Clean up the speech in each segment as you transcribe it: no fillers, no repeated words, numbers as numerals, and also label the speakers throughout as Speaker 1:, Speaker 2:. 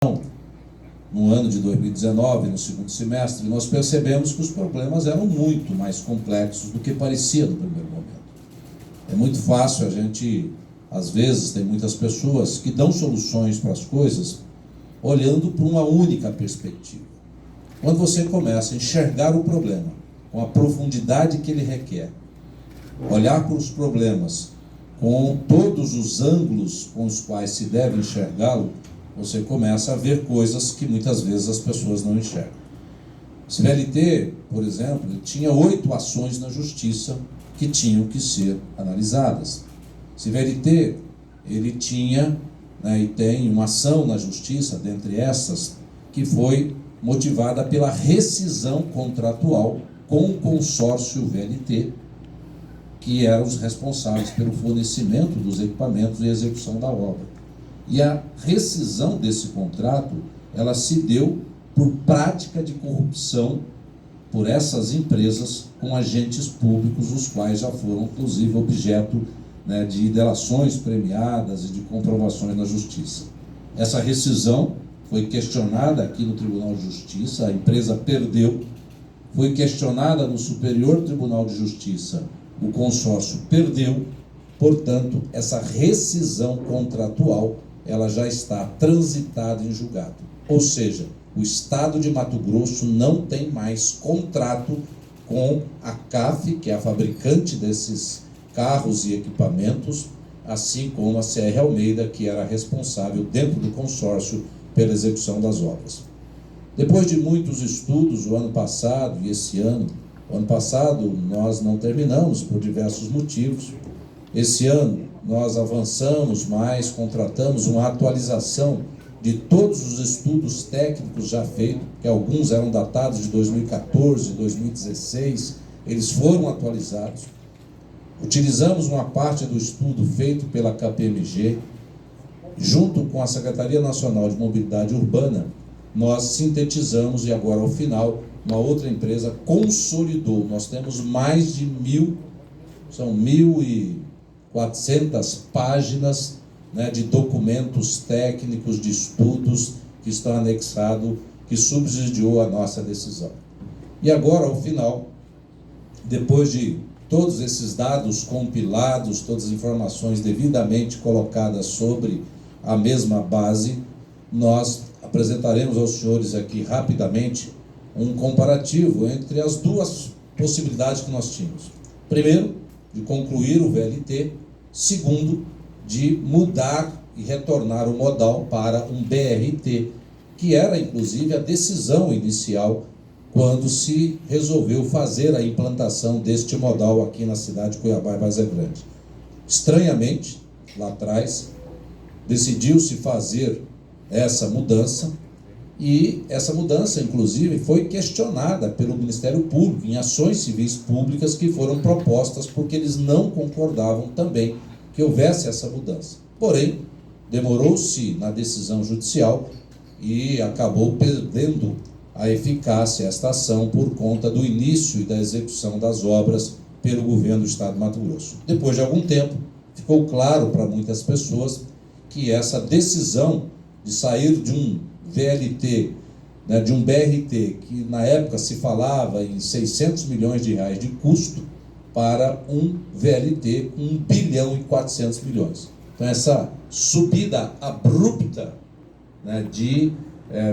Speaker 1: no ano de 2019, no segundo semestre, nós percebemos que os problemas eram muito mais complexos do que parecia no primeiro momento. É muito fácil a gente, às vezes, tem muitas pessoas que dão soluções para as coisas olhando para uma única perspectiva. Quando você começa a enxergar o problema com a profundidade que ele requer, olhar para os problemas com todos os ângulos com os quais se deve enxergá-lo, você começa a ver coisas que muitas vezes as pessoas não enxergam. Esse VLT, por exemplo, tinha 8 ações na justiça que tinham que ser analisadas. Esse VLT, ele tinha, e tem uma ação na justiça, dentre essas, que foi motivada pela rescisão contratual com o consórcio VLT, que eram os responsáveis pelo fornecimento dos equipamentos e execução da obra. E a rescisão desse contrato, ela se deu por prática de corrupção por essas empresas com agentes públicos, os quais já foram, inclusive, objeto de delações premiadas e de comprovações na justiça. Essa rescisão foi questionada aqui no Tribunal de Justiça, a empresa perdeu, foi questionada no Superior Tribunal de Justiça, o consórcio perdeu, portanto, essa rescisão contratual ela já está transitada em julgado. Ou seja, o Estado de Mato Grosso não tem mais contrato com a CAF, que é a fabricante desses carros e equipamentos, assim como a CR Almeida, que era responsável dentro do consórcio pela execução das obras. Depois de muitos estudos, o ano passado e esse ano, o ano passado nós não terminamos por diversos motivos. Esse ano nós avançamos mais, contratamos uma atualização de todos os estudos técnicos já feitos, que alguns eram datados de 2014, 2016, eles foram atualizados. Utilizamos uma parte do estudo feito pela KPMG, junto com a Secretaria Nacional de Mobilidade Urbana, nós sintetizamos e agora, ao final, uma outra empresa consolidou. Nós temos mais de 1.400 páginas de documentos técnicos, de estudos que estão anexados, que subsidiou a nossa decisão. E agora, ao final, depois de todos esses dados compilados, todas as informações devidamente colocadas sobre a mesma base, nós apresentaremos aos senhores aqui rapidamente um comparativo entre as duas possibilidades que nós tínhamos. Primeiro, de concluir o VLT. Segundo, de mudar e retornar o modal para um BRT, que era inclusive a decisão inicial quando se resolveu fazer a implantação deste modal aqui na cidade de Cuiabá e Várzea Grande. Estranhamente, lá atrás, decidiu-se fazer essa mudança, e essa mudança, inclusive, foi questionada pelo Ministério Público em ações civis públicas que foram propostas, porque eles não concordavam também que houvesse essa mudança. Porém, demorou-se na decisão judicial e acabou perdendo a eficácia esta ação por conta do início e da execução das obras pelo governo do Estado de Mato Grosso. Depois de algum tempo, ficou claro para muitas pessoas que essa decisão de sair de um VLT, de um BRT, que na época se falava em 600 milhões de reais de custo, para um VLT com 1 bilhão e 400 milhões. Então essa subida abrupta de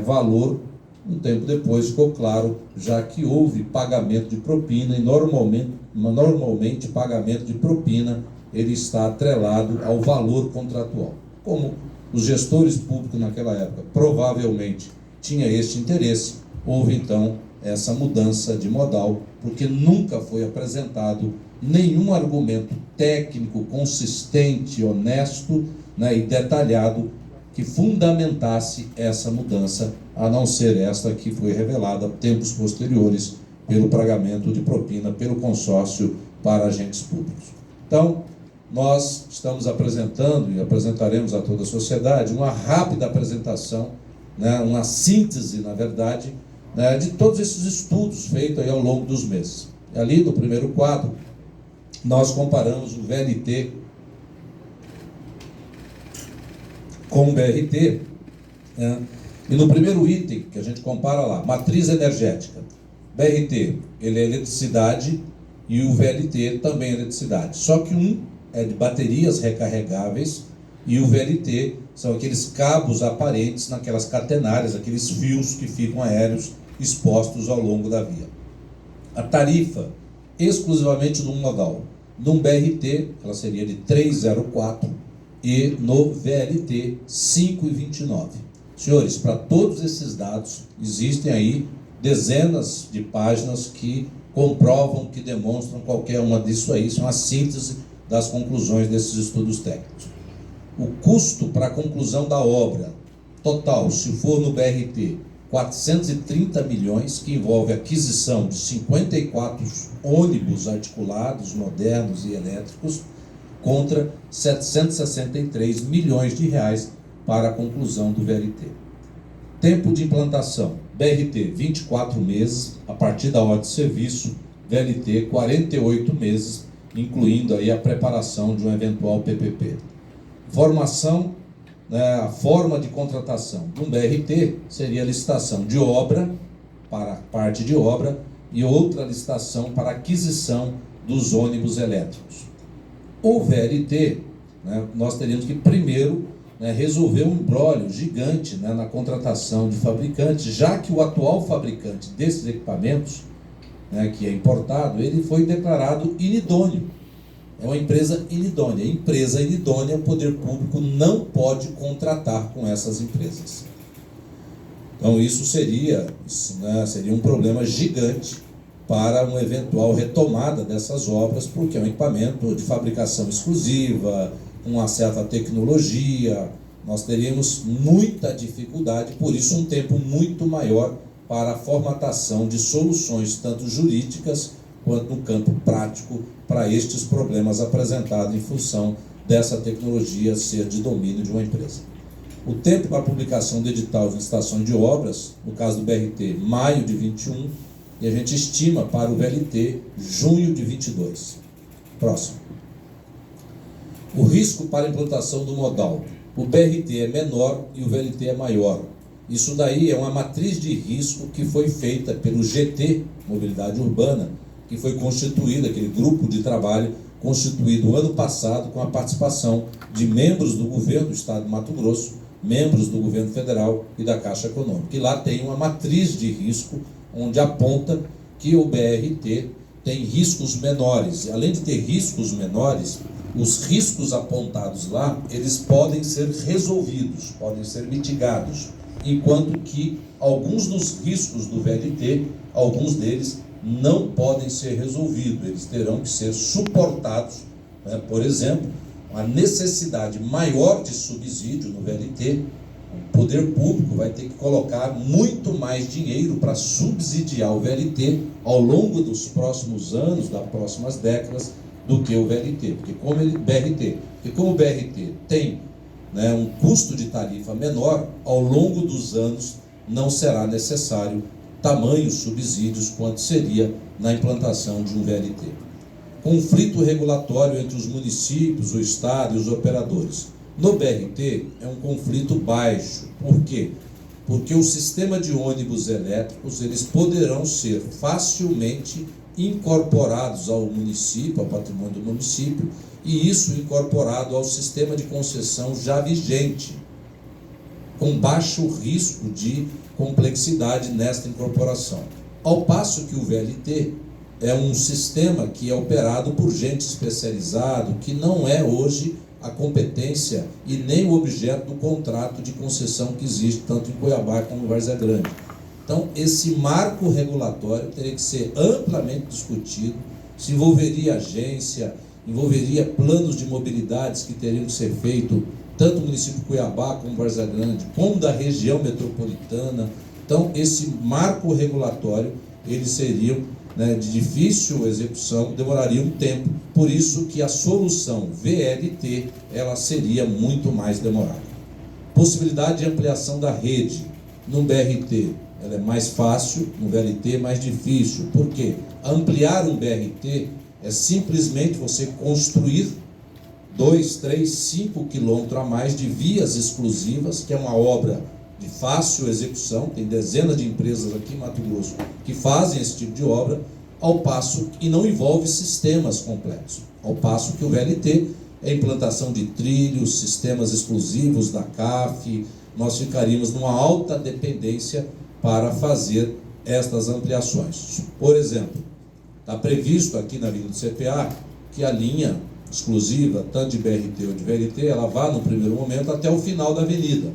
Speaker 1: valor, um tempo depois ficou claro, já que houve pagamento de propina, e normalmente pagamento de propina ele está atrelado ao valor contratual. Como os gestores públicos naquela época provavelmente tinham este interesse, houve então essa mudança de modal, porque nunca foi apresentado nenhum argumento técnico, consistente, honesto e detalhado que fundamentasse essa mudança, a não ser esta que foi revelada tempos posteriores pelo pagamento de propina pelo consórcio para agentes públicos. Então, nós estamos apresentando e apresentaremos a toda a sociedade uma rápida apresentação, uma síntese, na verdade, de todos esses estudos feitos aí ao longo dos meses. E ali no primeiro quadro, nós comparamos o VLT com o BRT, E no primeiro item, que a gente compara lá, matriz energética, BRT, ele é eletricidade e o VLT também é eletricidade. Só que um é de baterias recarregáveis e o VLT são aqueles cabos aparentes naquelas catenárias, aqueles fios que ficam aéreos expostos ao longo da via. A tarifa, exclusivamente no modal. No BRT, ela seria de 3,04 e no VLT, 5,29. Senhores, para todos esses dados, existem aí dezenas de páginas que comprovam, que demonstram qualquer uma disso aí. Isso é uma síntese das conclusões desses estudos técnicos. O custo para a conclusão da obra total, se for no BRT, 430 milhões, que envolve a aquisição de 54 ônibus articulados, modernos e elétricos, contra 763 milhões de reais para a conclusão do VLT. Tempo de implantação, BRT 24 meses, a partir da hora de serviço, VLT 48 meses, incluindo aí a preparação de um eventual PPP. Formação, a forma de contratação de um BRT seria a licitação de obra, para a parte de obra, e outra licitação para aquisição dos ônibus elétricos. O VLT, nós teríamos que primeiro resolver um imbróglio gigante na contratação de fabricantes, já que o atual fabricante desses equipamentos, que é importado, ele foi declarado inidôneo. É uma empresa inidônea. Empresa inidônea, o poder público não pode contratar com essas empresas. Então isso seria um problema gigante para uma eventual retomada dessas obras, porque é um equipamento de fabricação exclusiva, uma certa tecnologia. Nós teríamos muita dificuldade, por isso um tempo muito maior para a formatação de soluções, tanto jurídicas quanto no campo prático, para estes problemas apresentados em função dessa tecnologia ser de domínio de uma empresa. O tempo para a publicação do edital de licitação de obras, no caso do BRT, maio de 21, e a gente estima para o VLT, junho de 22. Próximo. O risco para a implantação do modal. O BRT é menor e o VLT é maior. Isso daí é uma matriz de risco que foi feita pelo GT, Mobilidade Urbana, que foi constituído, aquele grupo de trabalho constituído ano passado com a participação de membros do governo do Estado de Mato Grosso, membros do governo federal e da Caixa Econômica. E lá tem uma matriz de risco onde aponta que o BRT tem riscos menores. E além de ter riscos menores, os riscos apontados lá, eles podem ser resolvidos, podem ser mitigados, enquanto que alguns dos riscos do VLT, alguns deles não podem ser resolvidos, eles terão que ser suportados. Por exemplo, a necessidade maior de subsídio no VLT, o poder público vai ter que colocar muito mais dinheiro para subsidiar o VLT ao longo dos próximos anos, das próximas décadas, do que o VLT, porque como o BRT tem um custo de tarifa menor, ao longo dos anos não será necessário tamanhos subsídios quanto seria na implantação de um VLT. Conflito regulatório entre os municípios, o Estado e os operadores. No BRT é um conflito baixo. Por quê? Porque o sistema de ônibus elétricos, eles poderão ser facilmente incorporados ao município, ao patrimônio do município, e isso incorporado ao sistema de concessão já vigente, com baixo risco de complexidade nesta incorporação. Ao passo que o VLT é um sistema que é operado por gente especializada, que não é hoje a competência e nem o objeto do contrato de concessão que existe tanto em Cuiabá como em Várzea Grande. Então, esse marco regulatório teria que ser amplamente discutido, se envolveria agência, envolveria planos de mobilidades que teriam que ser feitos tanto no município de Cuiabá como Várzea Grande, como da região metropolitana. Então, esse marco regulatório, eles seriam de difícil execução, demoraria um tempo, por isso que a solução VLT, ela seria muito mais demorada. Possibilidade de ampliação da rede. No BRT, ela é mais fácil, no VLT é mais difícil. Por quê? Ampliar um BRT é simplesmente você construir 2, 3, 5 quilômetros a mais de vias exclusivas, que é uma obra de fácil execução, tem dezenas de empresas aqui em Mato Grosso que fazem esse tipo de obra, ao passo que não envolve sistemas complexos, ao passo que o VLT é a implantação de trilhos, sistemas exclusivos da CAF, nós ficaríamos numa alta dependência para fazer estas ampliações. Por exemplo, está previsto aqui na Avenida do CPA que a linha exclusiva, tanto de BRT ou de VLT, ela vá no primeiro momento até o final da avenida.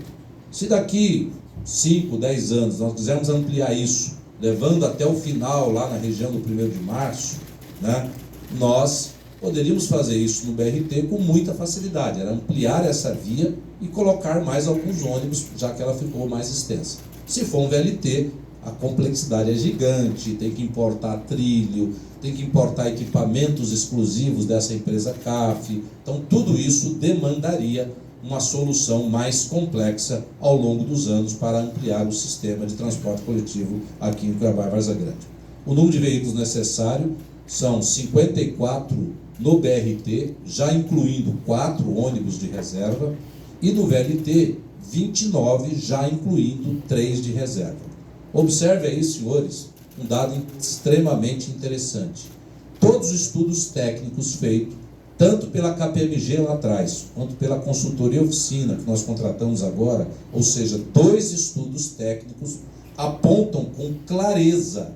Speaker 1: Se daqui 5, 10 anos nós quisermos ampliar isso, levando até o final, lá na região do 1º de março, né, nós poderíamos fazer isso no BRT com muita facilidade, era ampliar essa via e colocar mais alguns ônibus, já que ela ficou mais extensa. Se for um VLT, a complexidade é gigante, tem que importar trilho, tem que importar equipamentos exclusivos dessa empresa CAF, então tudo isso demandaria uma solução mais complexa ao longo dos anos para ampliar o sistema de transporte coletivo aqui em Cuiabá e Várzea Grande. O número de veículos necessário são 54 no BRT, já incluindo 4 ônibus de reserva, e no VLT, 29, já incluindo 3 de reserva. Observe aí, senhores, um dado extremamente interessante. Todos os estudos técnicos feitos, tanto pela KPMG lá atrás, quanto pela consultoria oficina que nós contratamos agora, ou seja, 2 estudos técnicos, apontam com clareza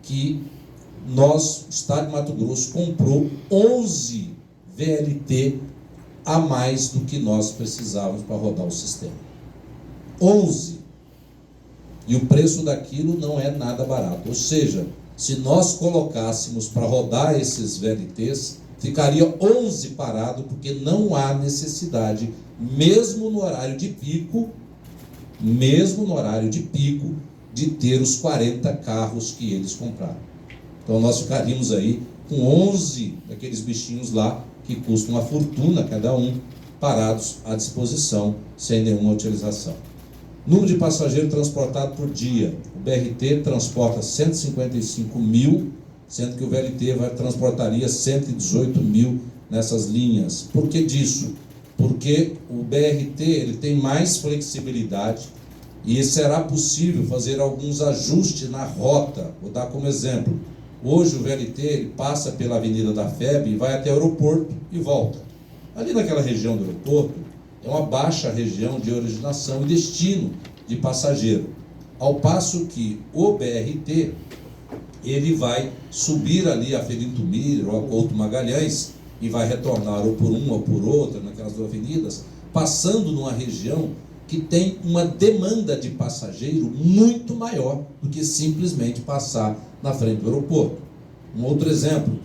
Speaker 1: que o Estado de Mato Grosso comprou 11 VLT a mais do que nós precisávamos para rodar o sistema. 11. E o preço daquilo não é nada barato. Ou seja, se nós colocássemos para rodar esses VLTs, ficaria 11 parado, porque não há necessidade, mesmo no horário de pico, de ter os 40 carros que eles compraram. Então nós ficaríamos aí com 11 daqueles bichinhos lá, que custam uma fortuna cada um, parados à disposição, sem nenhuma utilização. Número de passageiros transportados por dia. O BRT transporta 155 mil, sendo que o VLT transportaria 118 mil nessas linhas. Por que disso? Porque o BRT ele tem mais flexibilidade e será possível fazer alguns ajustes na rota. Vou dar como exemplo. Hoje o VLT ele passa pela Avenida da FEB e vai até o aeroporto e volta. Ali naquela região do aeroporto, é uma baixa região de originação e destino de passageiro. Ao passo que o BRT, ele vai subir ali a Felinto Miller ou a Couto Magalhães e vai retornar ou por uma ou por outra, naquelas 2 avenidas, passando numa região que tem uma demanda de passageiro muito maior do que simplesmente passar na frente do aeroporto. Um outro exemplo,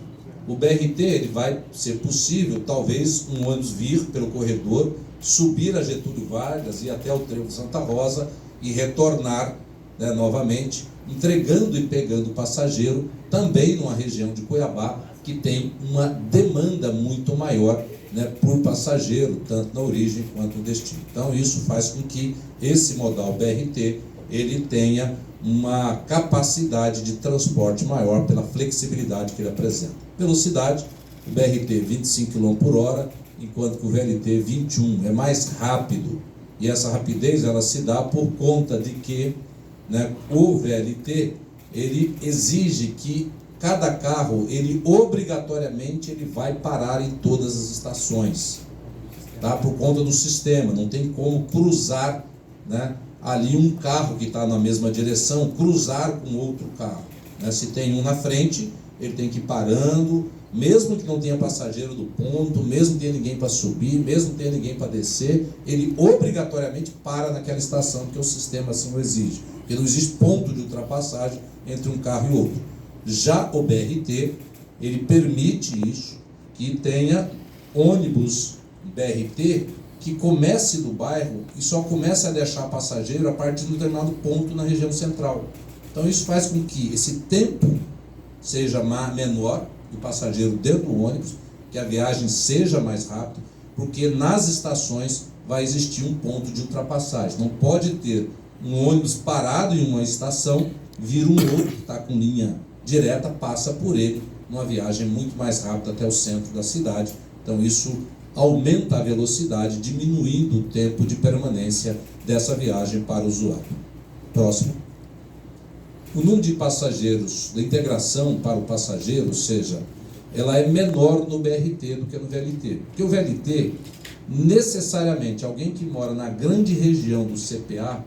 Speaker 1: o BRT ele vai ser possível, talvez, um ônibus vir pelo corredor, subir a Getúlio Vargas e até o Trevo de Santa Rosa e retornar, né, novamente, entregando e pegando o passageiro também numa região de Cuiabá que tem uma demanda muito maior, né, por passageiro, tanto na origem quanto no destino. Então isso faz com que esse modal BRT ele tenha uma capacidade de transporte maior pela flexibilidade que ele apresenta. Velocidade, o BRT 25 km por hora, enquanto que o VLT 21 é mais rápido, e essa rapidez ela se dá por conta de que, né, o VLT ele exige que cada carro ele obrigatoriamente ele vai parar em todas as estações, tá? Por conta do sistema, não tem como cruzar, né, ali um carro que está na mesma direção, cruzar com outro carro, né? Se tem um na frente, ele tem que ir parando, mesmo que não tenha passageiro do ponto, mesmo que tenha ninguém para subir, mesmo que tenha ninguém para descer, ele obrigatoriamente para naquela estação, porque o sistema assim o exige, porque não existe ponto de ultrapassagem entre um carro e outro. Já o BRT, ele permite isso, que tenha ônibus BRT que comece do bairro e só comece a deixar passageiro a partir de um determinado ponto na região central. Então isso faz com que esse tempo seja menor do passageiro dentro do ônibus, que a viagem seja mais rápida, porque nas estações vai existir um ponto de ultrapassagem. Não pode ter um ônibus parado em uma estação, vir um outro que está com linha direta, passa por ele, numa viagem muito mais rápida até o centro da cidade. Então isso aumenta a velocidade, diminuindo o tempo de permanência dessa viagem para o usuário. Próximo. O número de passageiros, da integração para o passageiro, ou seja, ela é menor no BRT do que no VLT. Porque o VLT, necessariamente, alguém que mora na grande região do CPA,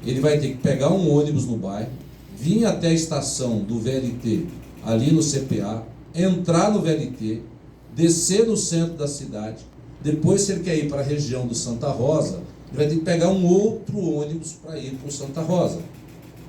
Speaker 1: ele vai ter que pegar um ônibus no bairro, vir até a estação do VLT, ali no CPA, entrar no VLT, descer no centro da cidade, depois, se ele quer ir para a região do Santa Rosa, ele vai ter que pegar um outro ônibus para ir para o Santa Rosa,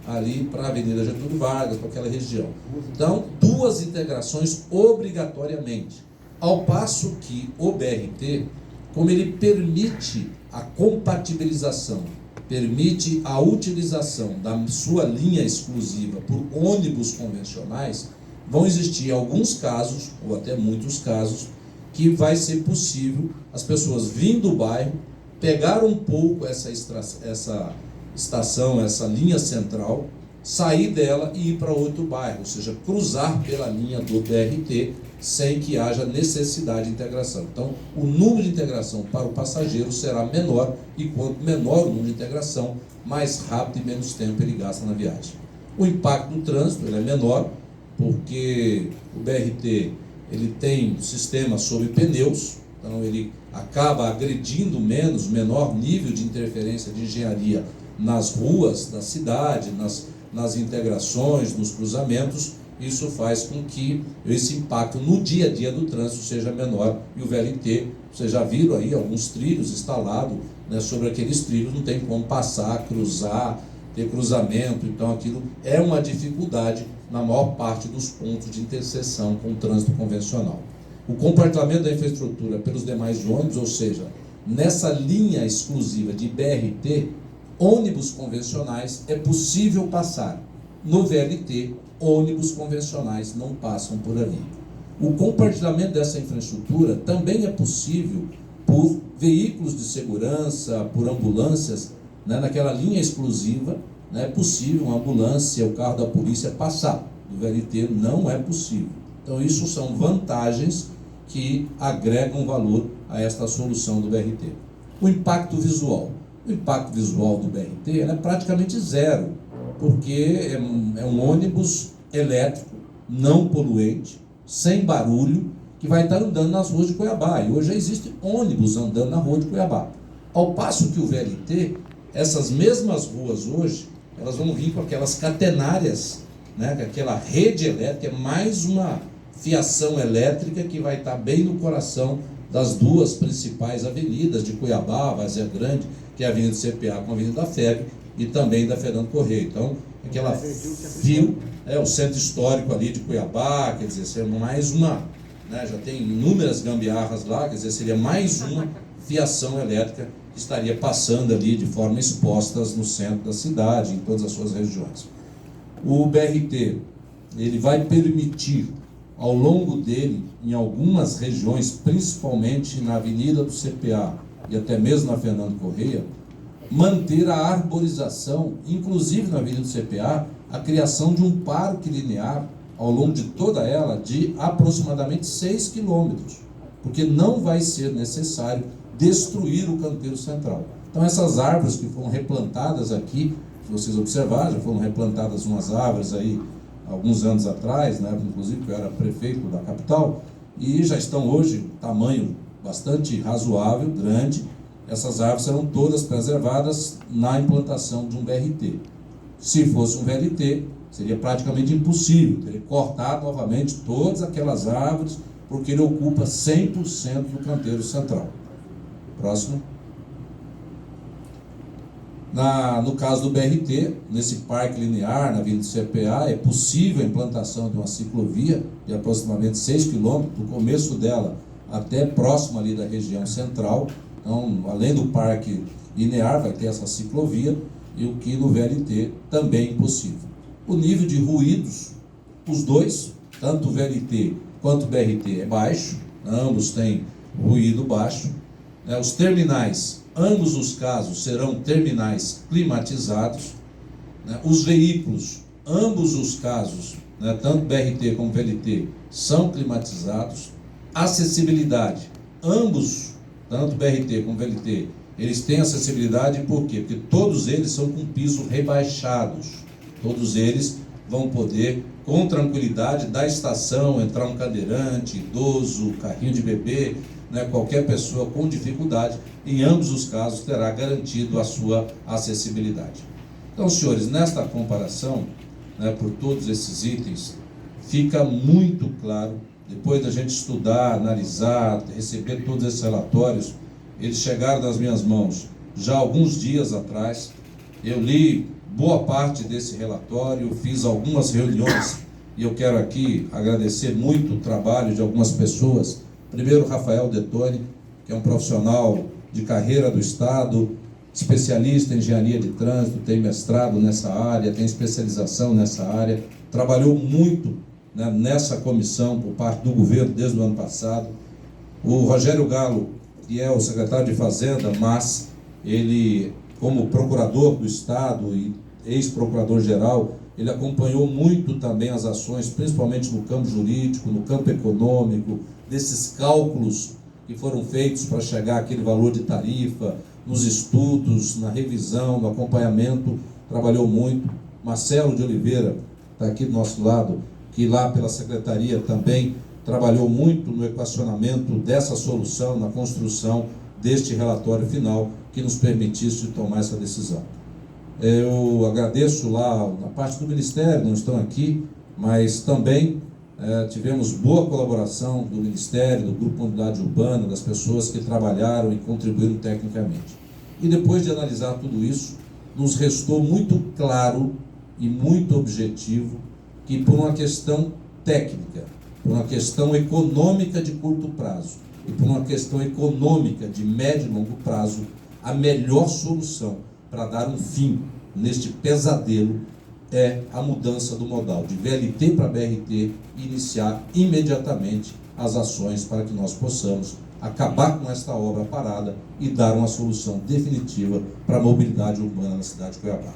Speaker 1: ali para a Avenida Getúlio Vargas, para aquela região. Então, duas integrações obrigatoriamente. Ao passo que o BRT, como ele permite a compatibilização, permite a utilização da sua linha exclusiva por ônibus convencionais, vão existir alguns casos, ou até muitos casos, que vai ser possível as pessoas vindo do bairro, pegar um pouco essa estação, essa linha central, sair dela e ir para outro bairro, ou seja, cruzar pela linha do BRT sem que haja necessidade de integração. Então, o número de integração para o passageiro será menor, e quanto menor o número de integração, mais rápido e menos tempo ele gasta na viagem. O impacto no trânsito ele é menor, porque o BRT ele tem sistema sobre pneus, então ele acaba agredindo menor nível de interferência de engenharia nas ruas da cidade, nas integrações, nos cruzamentos. Isso faz com que esse impacto no dia a dia do trânsito seja menor. E o VLT, vocês já viram aí alguns trilhos instalados, né, sobre aqueles trilhos não tem como passar, cruzar, ter cruzamento, então aquilo é uma dificuldade na maior parte dos pontos de interseção com o trânsito convencional. O compartilhamento da infraestrutura pelos demais ônibus, ou seja, nessa linha exclusiva de BRT, ônibus convencionais é possível passar. No VLT, ônibus convencionais não passam por ali. O compartilhamento dessa infraestrutura também é possível por veículos de segurança, por ambulâncias, né, naquela linha exclusiva, né, é possível uma ambulância, o carro da polícia passar. No VLT não é possível. Então, isso são vantagens que agregam valor a esta solução do BRT. O impacto visual. O impacto visual do BRT é praticamente zero, porque é um ônibus elétrico, não poluente, sem barulho, que vai estar andando nas ruas de Cuiabá. E hoje já existe ônibus andando na rua de Cuiabá. Ao passo que o VLT, essas mesmas ruas hoje, elas vão vir com aquelas catenárias, né, aquela rede elétrica, é mais uma fiação elétrica que vai estar bem no coração das duas principais avenidas de Cuiabá, Várzea Grande, que é a Avenida do CPA com a Avenida da FEB, e também da Fernando Correia. Então, aquela fio, o centro histórico ali de Cuiabá, quer dizer, seria mais uma, né, já tem inúmeras gambiarras lá, quer dizer, seria mais uma fiação elétrica que estaria passando ali de forma expostas no centro da cidade, em todas as suas regiões. O BRT, ele vai permitir, ao longo dele, em algumas regiões, principalmente na Avenida do CPA e até mesmo na Fernando Correia, manter a arborização, inclusive na Avenida do CPA, a criação de um parque linear ao longo de toda ela de aproximadamente 6 quilômetros, porque não vai ser necessário destruir o canteiro central. Então, essas árvores que foram replantadas aqui, se vocês observarem, já foram replantadas umas árvores aí alguns anos atrás, né, inclusive que eu era prefeito da capital, e já estão hoje tamanho bastante razoável, grande. Essas árvores serão todas preservadas na implantação de um BRT. Se fosse um VLT, seria praticamente impossível, teria que cortar novamente todas aquelas árvores, porque ele ocupa 100% do canteiro central. Próximo. No caso do BRT, nesse parque linear, na Avenida do CPA, é possível a implantação de uma ciclovia de aproximadamente 6 quilômetros, do começo dela até próximo ali da região central. Então, além do parque linear, vai ter essa ciclovia, e o que no VLT também é impossível. O nível de ruídos, os dois, tanto o VLT quanto o BRT, é baixo, ambos têm ruído baixo. Os terminais, ambos os casos serão terminais climatizados. Os veículos, ambos os casos, tanto BRT como VLT, são climatizados. Acessibilidade, ambos tanto BRT como VLT, eles têm acessibilidade. Por quê? Porque todos eles são com piso rebaixados. Todos eles vão poder, com tranquilidade, da estação, entrar um cadeirante, idoso, carrinho de bebê, né, qualquer pessoa com dificuldade, em ambos os casos terá garantido a sua acessibilidade. Então, senhores, nesta comparação, né, por todos esses itens, fica muito claro, depois da gente estudar, analisar, receber todos esses relatórios, eles chegaram nas minhas mãos já há alguns dias atrás. Eu li boa parte desse relatório, fiz algumas reuniões, e eu quero aqui agradecer muito o trabalho de algumas pessoas. Primeiro, Rafael Detoni, que é um profissional de carreira do Estado, especialista em engenharia de trânsito, tem mestrado nessa área, tem especialização nessa área, trabalhou muito, né, nessa comissão por parte do governo desde o ano passado. O Rogério Galo, que é o secretário de Fazenda, mas ele, como procurador do Estado e ex-procurador-geral, ele acompanhou muito também as ações, principalmente no campo jurídico, no campo econômico, desses cálculos que foram feitos para chegar àquele valor de tarifa, nos estudos, na revisão, no acompanhamento, trabalhou muito. Marcelo de Oliveira está aqui do nosso lado, que lá pela Secretaria também trabalhou muito no equacionamento dessa solução, na construção deste relatório final que nos permitisse tomar essa decisão. Eu agradeço lá na parte do Ministério, não estão aqui, mas também tivemos boa colaboração do Ministério, do Grupo Mobilidade Urbana, das pessoas que trabalharam e contribuíram tecnicamente. E depois de analisar tudo isso, nos restou muito claro e muito objetivo que, por uma questão técnica, por uma questão econômica de curto prazo e por uma questão econômica de médio e longo prazo, a melhor solução para dar um fim neste pesadelo é a mudança do modal de VLT para BRT e iniciar imediatamente as ações para que nós possamos acabar com esta obra parada e dar uma solução definitiva para a mobilidade urbana na cidade de Cuiabá.